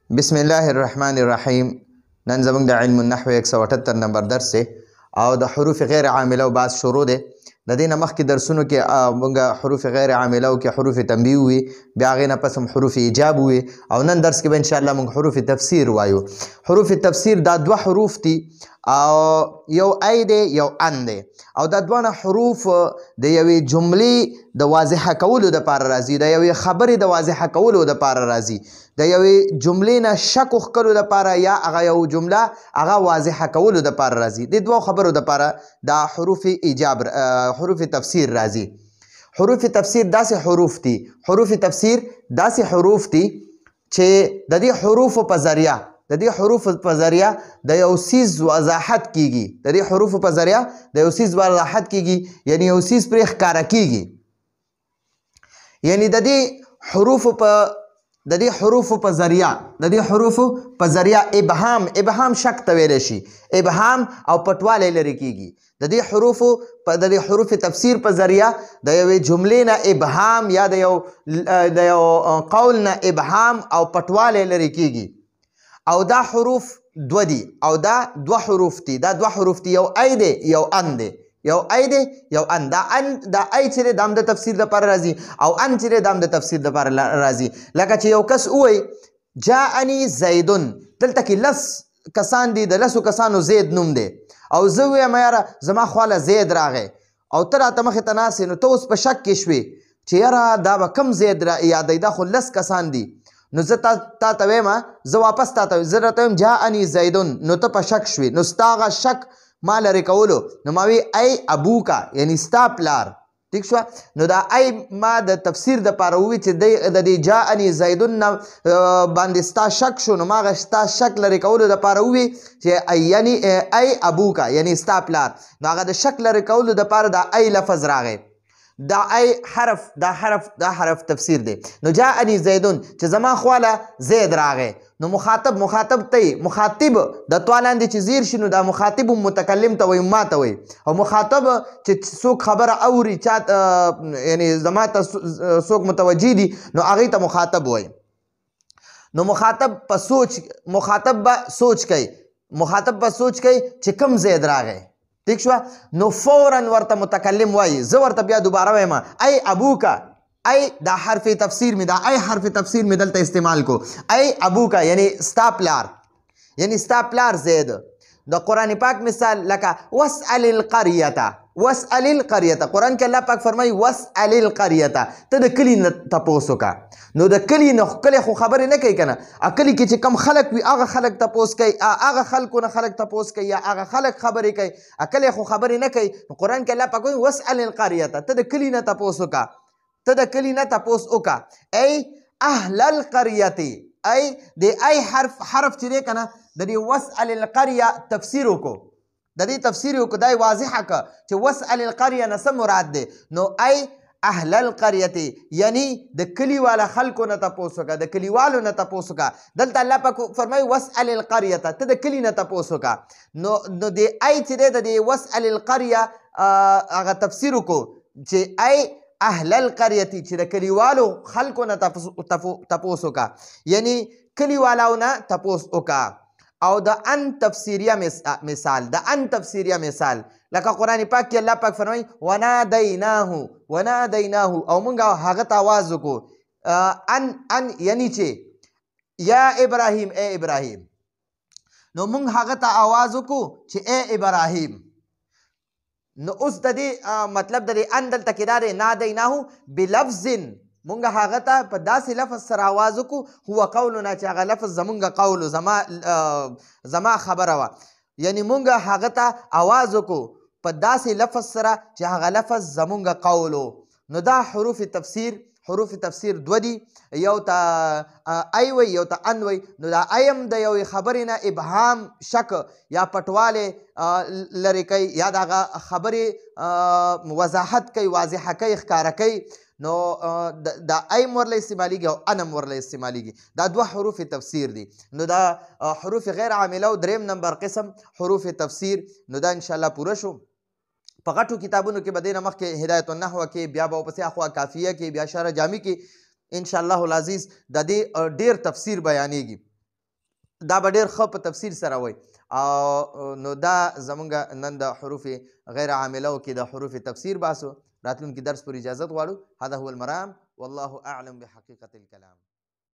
بسم الله الرحمن الرحیم. نن زموږ د علم النحو 178 نمبر درس دی او د حروف غیر عامله او بعض شروع دی. د دې نه مخکې درسونو کې موږ حروف غیر عامله او کې حروف تنبیه وي، بیا هغې نه پس هم حروف ایجاب وي، او نن درس کې به انشاءالله موږ حروف تفسیر وایو. حروف تفسیر دا دوه حروف دي او یو ای دی یو ان دی، او دا دوه حروف د یوې جملې د واضحه کولو دپاره راځي، د یوې خبرې د واضحه کولو دپاره راځي، د یوې جملې نه شک وښکلو دپاره یا هغه یو جمله هغه واضحه کولو دپاره راځي. د دوو خبرو دپاره دا حروف ایجاب حروف تفسیر راځي. حروف تفسیر داسې حروف دي، حروف تفسیر داسې حروف دي چې د دې حروفو په ذریعه د یو څیز وضاحت کیږي، د دې حروفو په ذریعه د یو څیز وضاحت کیږي، یعنی یو څیز پرې ښکاره کیږي. یعنی د دې حروفو په ذریعه ابهام شک ته ویلی شي، ابهام او پټوالی لرې کیږي. د دې حروف تفسیر په ذریعه د یوې جملې نه ابهام یا د یو قول نه ابهام او پټوالی لرې کیږي. او دا حروف دوه دي، او دا دوه حروف دي، یو ای دی یو ان دی، دا ای چې دی دا هم د تفسیر دپاره راځي، او ان چې دی دا هم د تفسیر دپاره راځي. لکه چې یو کس ووایي جاءني زیدون، دلته کې لس کسان دي، د لسو کسانو زید نوم دی، او زه ووایم یاره زما خواله زید راغی، او ته راته مخې ته ناست یې، نو ته اوس په شک کې شوې چې یاره دا به کم زید یادوي، دا خو لس کسان دي. نو زه تا ته وایم، زه واپس تا ته زه راته وایم جاءني زیدون، نو ته په شک شوې، نو ستا هغه شک ما لرې کولو نو ما وی ای ابوکا، یعنی ستا پلار. ٹھیک شوه؟ نو دا ای ما د تفسیر دپاره ووي چې د دې جاءني زیدون نه باندې ستا شک شو، نو ما هغه ستا شک لرې کولو دپاره ووي چې یعنی ای ابوکا، یعنی ستا پلار. نو هغه د شک لرې کولو دپاره دا ای لفظ راغی، دا ای حرف تفسیر دی. نو جاءني زیدون چې زما خواله زید راغی، نو مخاطب ته مخاطب د توا لاندې چې زیر شي، نو دا مخاطب متکلم ته وایي، ما ته وایي، او مخاطب چې څوک خبره اوري یعنی زما ته څوک متوجه دي، نو هغې ته مخاطب وایي. نو مخاطب به سوچ کوي چې کم زید راغی. ٹھیک شوه؟ نو فوراً ورته متکلم وایي. زه ورته بیا دوباره وایم ای ابوکا، ای دا حرف تفسیر می، دا ای حرف تفسیر می دلته استعمال کو، ای ابوکا یعنی ستا پلار زید. د قرآن پاک مثال لکه واسأل القریة، قرآن کې الله پاک فرمایي واسأل القریة، ته د کلي نه تپوس وکړه. نو د کلي نه کلی خو خبرې نه کوي که نه، کلي کې چې کم خلک وي هغه خلک تپوس کوي، هغه خلکو نه خلک تپوس کوي، یا هغه خلک خبرې کوي، کلی خو خبرې نه کوي. نو قرآن کې الله پاک وایي واسأل القریة، ته د کلي نه تپوس وکړه. ای اهل القریة، ای د ای حرف چې دی که نه د دې واسأل القریة تفسیر وکړو، د دې تفسیر وکړو، دا یې واضحه که چې واسأل القریة نه څه مراد دی. نو ای اهل القریة یعنی د کلي والا خلکو نه تپوس وکړه، د کلیوالو نه تپوس وکړه. دلته الله پاک فرمایي واسأل القریة، ته د کلي نه تپوس وکړه. نو د ای چې دی د دې واسأل القریة هغه تفسیر وکړو چې ای اهل القریة چې د کلیوالو خلکو نه تپوس وکړه، یعنی کلیوالو نه تپوس وکړه. او د ان تفسیریه مثال لکه قرآن پاک کې الله پاک فرمایي ونادیناه، او موږ هغه ته آواز وکړو. ان یعنی چې یا ابراهیم، ای ابراهیم، نو موږ هغه ته آواز وکړو چې ای ابراهیم. نو اوس د دې مطلب د دې ان دلته کې دا دی نادیناه بلفظ، مونږ هغه ته په داسې لفظ سره آواز وکړو هو قولنا چې هغه لفظ زمونږ قول زما خبره وه، یعنی مونږ هغه ته آواز وکړو په داسې لفظ سره چې هغه لفظ زمونږ قول و. نو دا حروف تفسیر دوه دي، یو ته ای وی یو ته ان وی. نو دا ایم د یوې خبرې نه ابهام شک یا پټوالی لرې کوي، یا د هغه خبرې وضاحت کوي، واضحه کوي، ښکاره کوي. نو دا ایم ورله استعمالیږي او انم ورله استعمالیږي. دا دوه حروف تفسیر دي. نو دا حروف غیر عامله او دریم نمبر قسم حروف تفسیر. نو دا انشاءالله پوره شو. په غټو کتابونو کې به دې نه مخکې هدایت النحو کې، بیا به ورپسې اخوا کافیه کې، بیا شرح جامع کې انشاءالله العزیز د دې ډېر تفسیر بیانېږي. دا به ډېر ښه په تفصیل سره وای. نو دا زمونږ نن د حروف غیر عاملو کې د حروف تفسیر باسو. راتلونکي درس پر اجازت غواړو. هذا هو المرام والله اعلم بحقیقت الکلام.